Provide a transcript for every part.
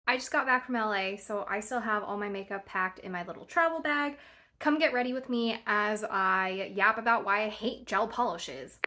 I just got back from LA, so I still have all my makeup packed in my little travel bag. Come get ready with me as I yap about why I hate gel polishes.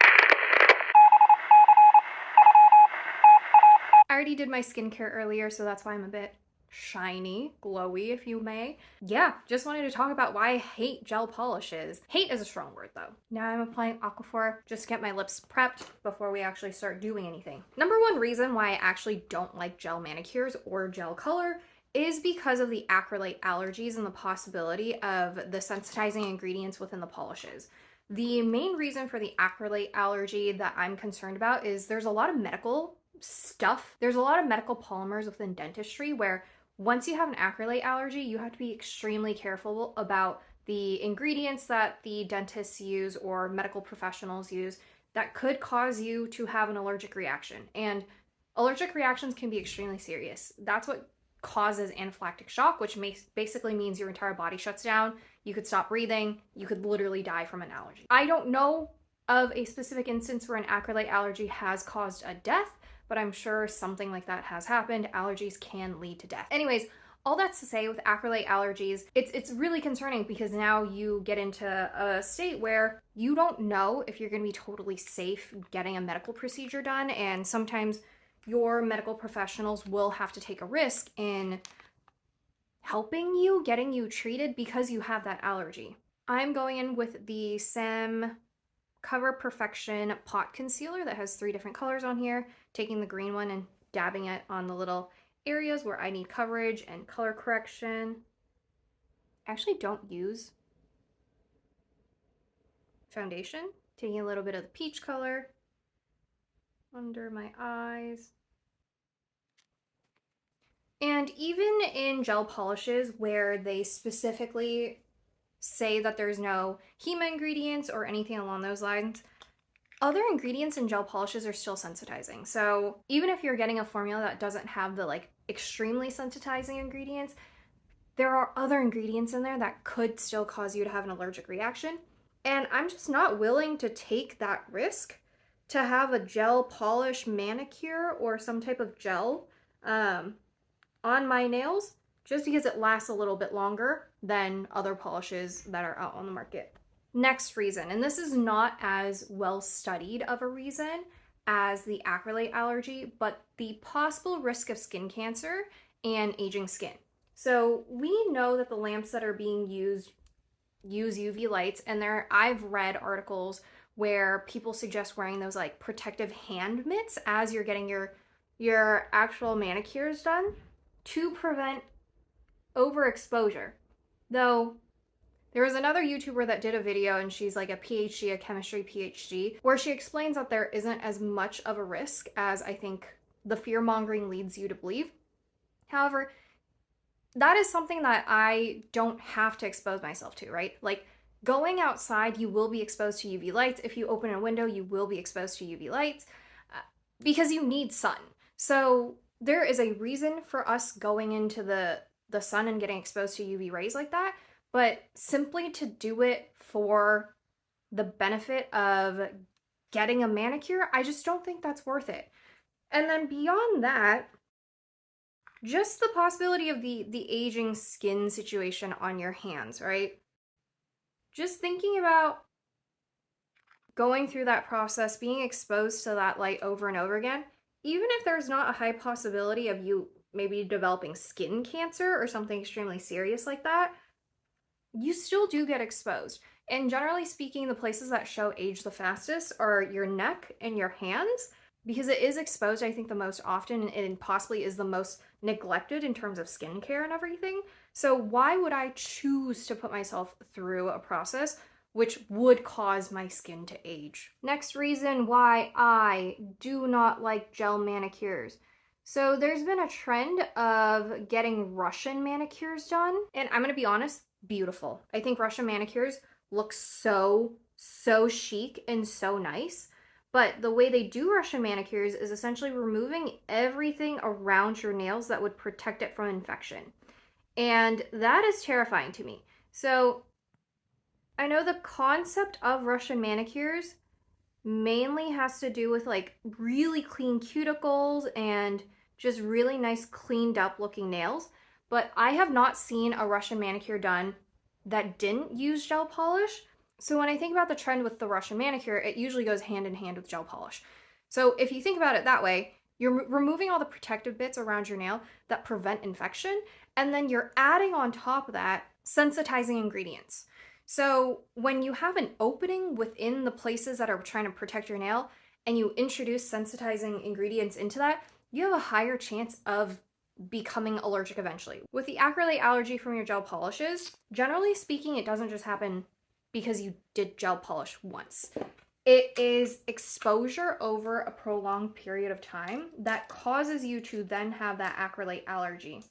I already did my skincare earlier, so that's why I'm a bit shiny, glowy, if you may. Yeah, just wanted to talk about why I hate gel polishes. Hate is a strong word though. Now I'm applying Aquaphor just to get my lips prepped before we actually start doing anything. Number one reason why I actually don't like gel manicures or gel color is because of the acrylate allergies and the possibility of the sensitizing ingredients within the polishes. The main reason for the acrylate allergy that I'm concerned about is there's a lot of medical stuff. There's a lot of medical polymers within dentistry where once you have an acrylate allergy, you have to be extremely careful about the ingredients that the dentists use or medical professionals use that could cause you to have an allergic reaction. And allergic reactions can be extremely serious. That's what causes anaphylactic shock, which basically means your entire body shuts down. You could stop breathing. You could literally die from an allergy. I don't know of a specific instance where an acrylate allergy has caused a death, but I'm sure something like that has happened. Allergies can lead to death. Anyways, all that's to say with acrylate allergies, it's really concerning because now you get into a state where you don't know if you're going to be totally safe getting a medical procedure done, and sometimes your medical professionals will have to take a risk in helping you, getting you treated because you have that allergy. I'm going in with the Saem Cover Perfection Pot Concealer that has 3 different colors on here, taking the green one and dabbing it on the little areas where I need coverage and color correction. I actually don't use foundation. Taking a little bit of the peach color under my eyes. And even in gel polishes where they specifically say that there's no HEMA ingredients or anything along those lines, other ingredients in gel polishes are still sensitizing. So even if you're getting a formula that doesn't have the like extremely sensitizing ingredients, there are other ingredients in there that could still cause you to have an allergic reaction. And I'm just not willing to take that risk to have a gel polish manicure or some type of gel on my nails just because it lasts a little bit longer than other polishes that are out on the market. Next reason, and this is not as well studied of a reason as the acrylate allergy, but the possible risk of skin cancer and aging skin. So we know that the lamps that are being used use UV lights, and I've read articles where people suggest wearing those like protective hand mitts as you're getting your actual manicures done to prevent overexposure. Though there was another YouTuber that did a video, and she's like a PhD, a chemistry PhD, where she explains that there isn't as much of a risk as I think the fear-mongering leads you to believe. However, that is something that I don't have to expose myself to, right? Like going outside, you will be exposed to UV lights. If you open a window, you will be exposed to UV lights because you need sun. So there is a reason for us going into the sun and getting exposed to UV rays like that, but simply to do it for the benefit of getting a manicure, I just don't think that's worth it. And then beyond that, just the possibility of the aging skin situation on your hands, right? Just thinking about going through that process, being exposed to that light over and over again, even if there's not a high possibility of you maybe developing skin cancer or something extremely serious like that, you still do get exposed. And generally speaking, the places that show age the fastest are your neck and your hands, because it is exposed, I think, the most often and possibly is the most neglected in terms of skincare and everything. So why would I choose to put myself through a process which would cause my skin to age? Next reason why I do not like gel manicures. So there's been a trend of getting Russian manicures done, and I'm gonna be honest, beautiful. I think Russian manicures look so chic and so nice. But the way they do Russian manicures is essentially removing everything around your nails that would protect it from infection. And that is terrifying to me. So I know the concept of Russian manicures mainly has to do with like really clean cuticles and just really nice cleaned up looking nails. But I have not seen a Russian manicure done that didn't use gel polish. So when I think about the trend with the Russian manicure, it usually goes hand in hand with gel polish. So if you think about it that way, you're removing all the protective bits around your nail that prevent infection, and then you're adding on top of that sensitizing ingredients. So when you have an opening within the places that are trying to protect your nail and you introduce sensitizing ingredients into that, you have a higher chance of becoming allergic eventually. With the acrylate allergy from your gel polishes, generally speaking, it doesn't just happen because you did gel polish once. It is exposure over a prolonged period of time that causes you to then have that acrylate allergy.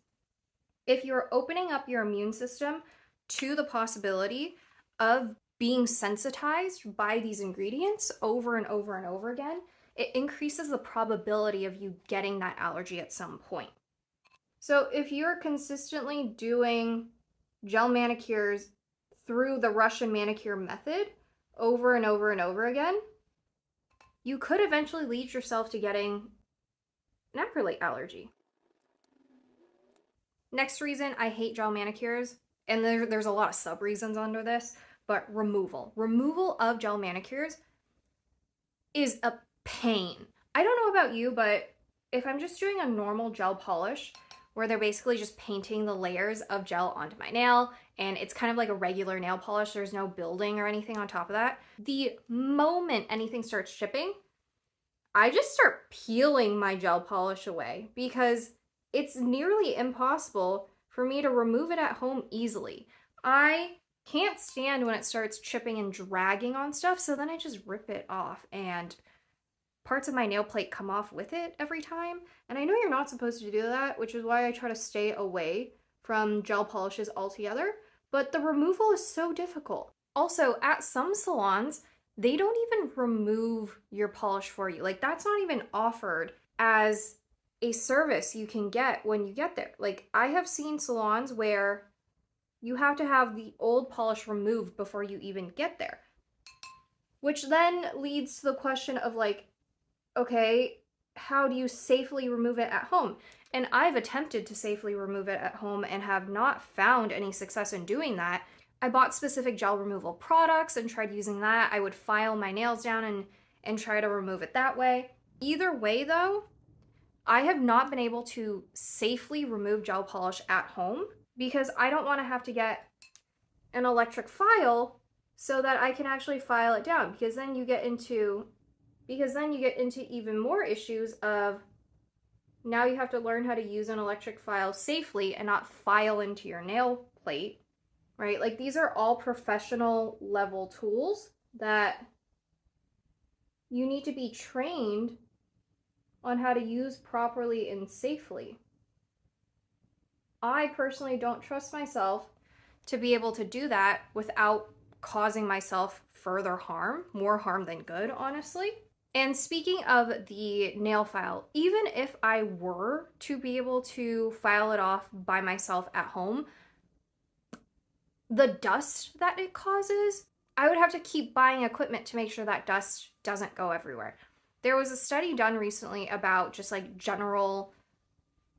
If you're opening up your immune system to the possibility of being sensitized by these ingredients over and over and over again, it increases the probability of you getting that allergy at some point. So if you're consistently doing gel manicures through the Russian manicure method over and over and over again, you could eventually lead yourself to getting an acrylate allergy. Next reason I hate gel manicures, and there's a lot of sub-reasons under this, but removal. Removal of gel manicures is a pain. I don't know about you, but if I'm just doing a normal gel polish, where they're basically just painting the layers of gel onto my nail, and it's kind of like a regular nail polish, there's no building or anything on top of that, the moment anything starts chipping, I just start peeling my gel polish away because it's nearly impossible for me to remove it at home easily. I can't stand when it starts chipping and dragging on stuff, so then I just rip it off, and parts of my nail plate come off with it every time. And I know you're not supposed to do that, which is why I try to stay away from gel polishes altogether, but the removal is so difficult. Also, at some salons, they don't even remove your polish for you. Like, that's not even offered as a service you can get when you get there. Like, I have seen salons where you have to have the old polish removed before you even get there. Which then leads to the question of like, okay, how do you safely remove it at home? And I've attempted to safely remove it at home and have not found any success in doing that. I bought specific gel removal products and tried using that. I would file my nails down and try to remove it that way. Either way though, I have not been able to safely remove gel polish at home because I don't want to have to get an electric file so that I can actually file it down, because then you get into even more issues of now you have to learn how to use an electric file safely and not file into your nail plate, right? Like, these are all professional level tools that you need to be trained on how to use properly and safely. I personally don't trust myself to be able to do that without causing myself further harm, more harm than good, honestly. And speaking of the nail file, even if I were to be able to file it off by myself at home, the dust that it causes, I would have to keep buying equipment to make sure that dust doesn't go everywhere. There was a study done recently about just like general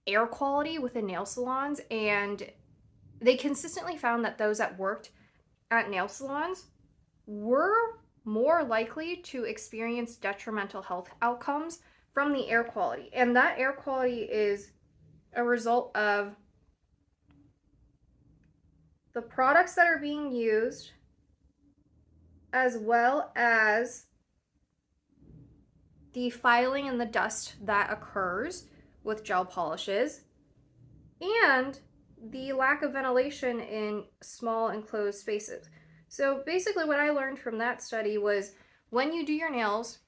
air quality within nail salons, and they consistently found that those that worked at nail salons were more likely to experience detrimental health outcomes from the air quality. And that air quality is a result of the products that are being used, as well as the filing and the dust that occurs with gel polishes, and the lack of ventilation in small enclosed spaces. So basically what I learned from that study was, when you do your nails,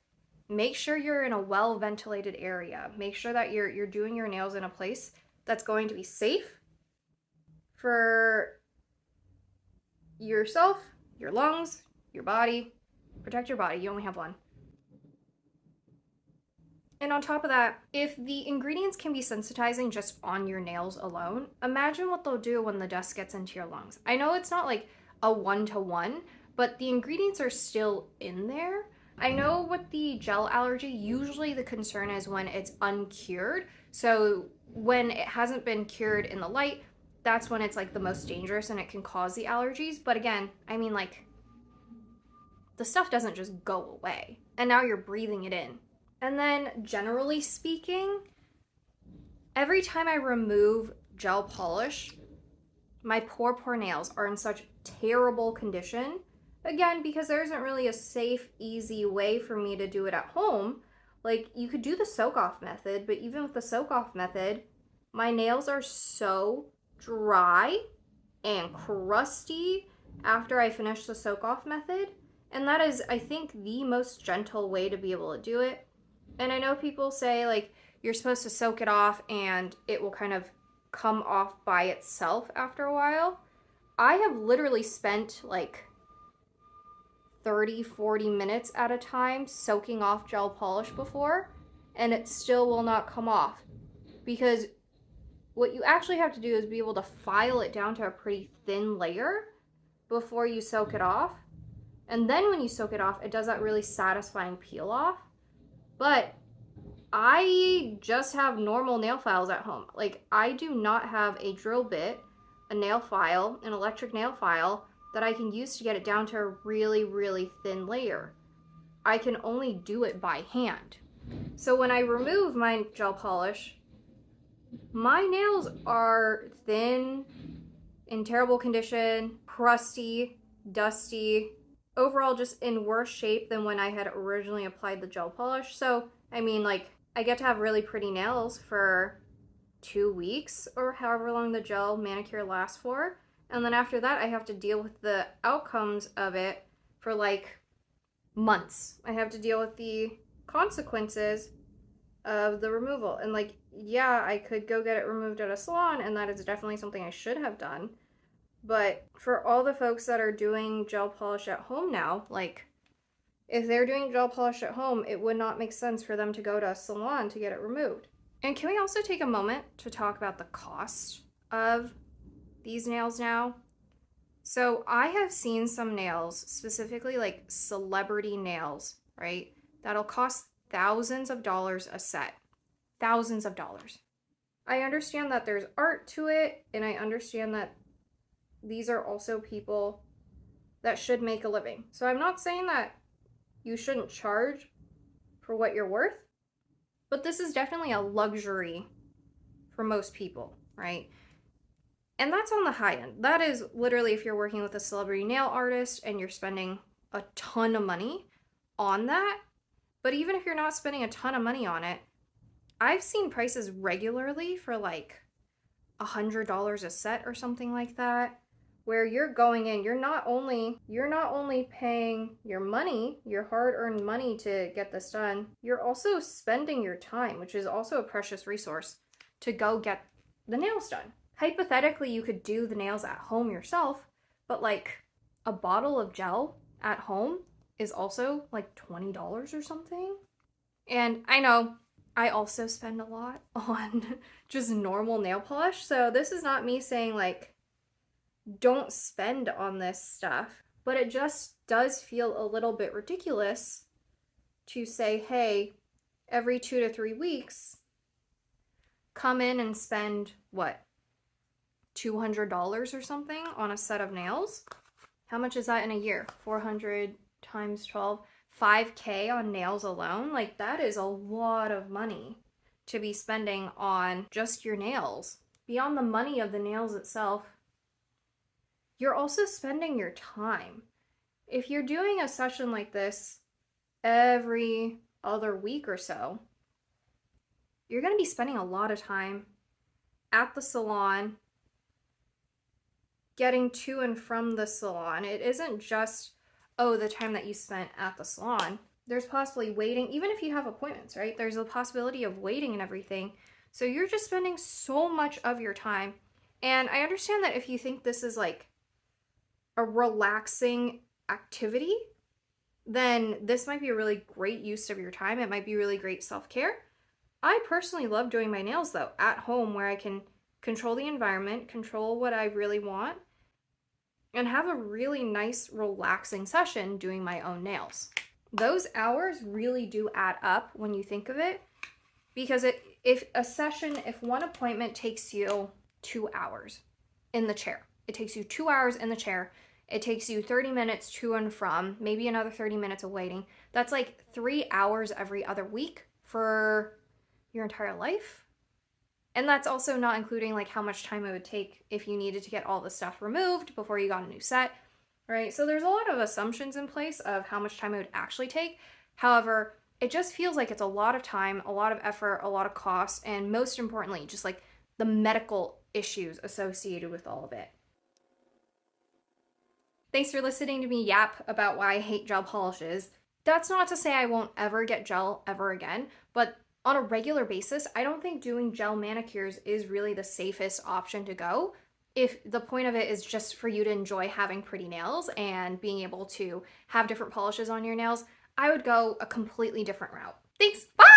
make sure you're in a well-ventilated area. Make sure that you're doing your nails in a place that's going to be safe for yourself, your lungs, your body. Protect your body, you only have one. And on top of that, if the ingredients can be sensitizing just on your nails alone, imagine what they'll do when the dust gets into your lungs. I know it's not like a one-to-one, but the ingredients are still in there. I know with the gel allergy, usually the concern is when it's uncured. So when it hasn't been cured in the light, that's when it's like the most dangerous and it can cause the allergies. But again, I mean, like, the stuff doesn't just go away. And now you're breathing it in. And then generally speaking, every time I remove gel polish, my poor nails are in such terrible condition. Again, because there isn't really a safe, easy way for me to do it at home. Like, you could do the soak-off method, but even with the soak-off method, my nails are so dry and crusty after I finish the soak-off method. And that is, I think, the most gentle way to be able to do it. And I know people say, like, you're supposed to soak it off and it will kind of come off by itself after a while. I have literally spent like 30-40 minutes at a time soaking off gel polish before, and it still will not come off, because what you actually have to do is be able to file it down to a pretty thin layer before you soak it off. And then when you soak it off, it does that really satisfying peel off. But I just have normal nail files at home. Like, I do not have a drill bit, a nail file, an electric nail file that I can use to get it down to a really, really thin layer. I can only do it by hand. So when I remove my gel polish, my nails are thin, in terrible condition, crusty, dusty, overall just in worse shape than when I had originally applied the gel polish. So, I mean, like, I get to have really pretty nails for 2 weeks or however long the gel manicure lasts for. And then after that, I have to deal with the outcomes of it for like months. I have to deal with the consequences of the removal. And like, yeah, I could go get it removed at a salon, and that is definitely something I should have done. But for all the folks that are doing gel polish at home now, like, if they're doing gel polish at home, it would not make sense for them to go to a salon to get it removed. And can we also take a moment to talk about the cost of these nails now? So I have seen some nails, specifically like celebrity nails, right? That'll cost thousands of dollars a set. Thousands of dollars. I understand that there's art to it, and I understand that these are also people that should make a living. So I'm not saying that you shouldn't charge for what you're worth, but this is definitely a luxury for most people, right? And that's on the high end. That is literally if you're working with a celebrity nail artist and you're spending a ton of money on that. But even if you're not spending a ton of money on it, I've seen prices regularly for like $100 a set or something like that, where you're going in, you're not only paying your money, your hard-earned money to get this done, you're also spending your time, which is also a precious resource, to go get the nails done. Hypothetically, you could do the nails at home yourself, but like a bottle of gel at home is also like $20 or something. And I know I also spend a lot on just normal nail polish, so this is not me saying like don't spend on this stuff, but it just does feel a little bit ridiculous to say, hey, every 2 to 3 weeks, come in and spend what, $200 or something on a set of nails? How much is that in a year? 400 times 12, $5K on nails alone? Like, that is a lot of money to be spending on just your nails. Beyond the money of the nails itself, you're also spending your time. If you're doing a session like this every other week or so, you're going to be spending a lot of time at the salon, getting to and from the salon. It isn't just, oh, the time that you spent at the salon. There's possibly waiting, even if you have appointments, right? There's a possibility of waiting and everything. So you're just spending so much of your time. And I understand that if you think this is like a relaxing activity, then this might be a really great use of your time. It might be really great self-care. I personally love doing my nails though at home, where I can control the environment, control what I really want, and have a really nice relaxing session doing my own nails. Those hours really do add up when you think of it, because if one appointment takes you 2 hours in the chair, it takes you 2 hours in the chair, it takes you 30 minutes to and from, maybe another 30 minutes of waiting. That's like 3 hours every other week for your entire life. And that's also not including like how much time it would take if you needed to get all the stuff removed before you got a new set, right? So there's a lot of assumptions in place of how much time it would actually take. However, it just feels like it's a lot of time, a lot of effort, a lot of cost, and most importantly, just like the medical issues associated with all of it. Thanks for listening to me yap about why I hate gel polishes. That's not to say I won't ever get gel ever again, but on a regular basis, I don't think doing gel manicures is really the safest option to go. If the point of it is just for you to enjoy having pretty nails and being able to have different polishes on your nails, I would go a completely different route. Thanks, bye!